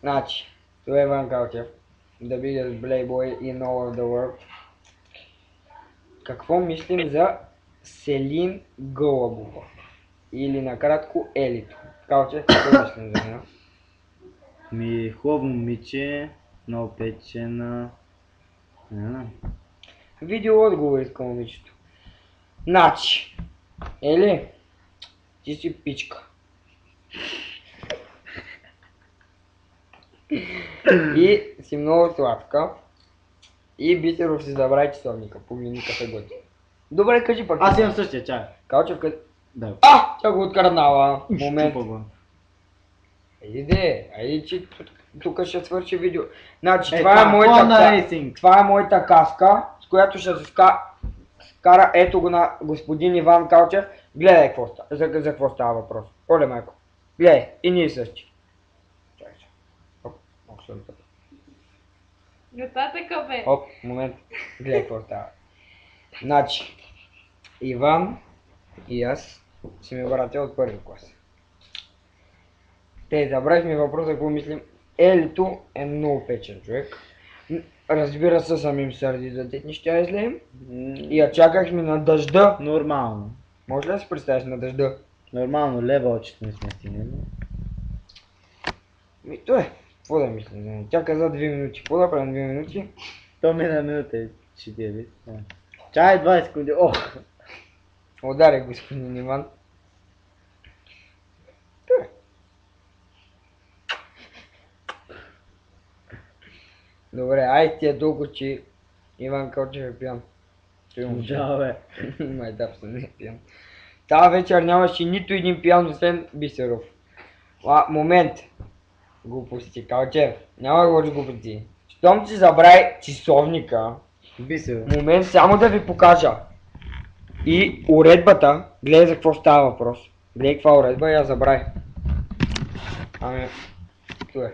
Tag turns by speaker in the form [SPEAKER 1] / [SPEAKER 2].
[SPEAKER 1] Значи, това е Иван Калчев, the biggest playboy in all of the world. Какво мислим за Селин Гълъбова? Или накратко Елито. Калчев, какво мислим за нея?
[SPEAKER 2] Хубаво момиче, много печена. Не знам.
[SPEAKER 1] Видео отговор иска момичето. Значи, Ели, ти си пичка. И си много сладка. И Бисеров си забрави часовника. Погледни кафе готи. Добре, кажи пак.
[SPEAKER 2] Аз имам същия чай.
[SPEAKER 1] Калчев, къде?
[SPEAKER 2] Да.
[SPEAKER 1] Тя го откраднала. Момент.
[SPEAKER 2] Чупа го.
[SPEAKER 1] Айде, че тук ще свърши видео. Значи,
[SPEAKER 2] Е,
[SPEAKER 1] това е моята
[SPEAKER 2] рейсинг.
[SPEAKER 1] това е моята каска, с която ще се скара ето го на господин Иван Калчев. Гледай какво става, за какво става въпрос. Оле, майко. Гледай, и ние същи. Чакай. Оп, малко съм тъп.
[SPEAKER 3] Нататък, бе.
[SPEAKER 1] Оп, момент. Гледай какво става. Значи, Иван и аз си ми братя от първи клас. Те, забравихме въпроса, какво мислим. Елито е много печен човек. Разбира се, съм им сърди за тетни ще я излеем. И я чакахме на дъжда.
[SPEAKER 2] Нормално.
[SPEAKER 1] Може ли да си представиш на дъжда?
[SPEAKER 2] Нормално, лева очите не сме стигнали.
[SPEAKER 1] То е. Какво да мислим? Тя каза 2 минути. Какво да правим 2 минути?
[SPEAKER 2] То мина минута и 4. Чай 20 секунди. Ох!
[SPEAKER 1] Удари господин Иван. То е. Добре, ай ти е толкова, че Иван Калчев е пиян.
[SPEAKER 2] Да, бе.
[SPEAKER 1] Май да, не е пиян. Тая вечер нямаше нито един пиян, освен Бисеров. Момент. Глупости, Калчев. Няма да говориш глупости. Щом ти забрави часовника,
[SPEAKER 2] Бисер.
[SPEAKER 1] момент само да ви покажа. И уредбата, гледай за какво става въпрос. Гледай каква уредба и я забрави. Ами, това е.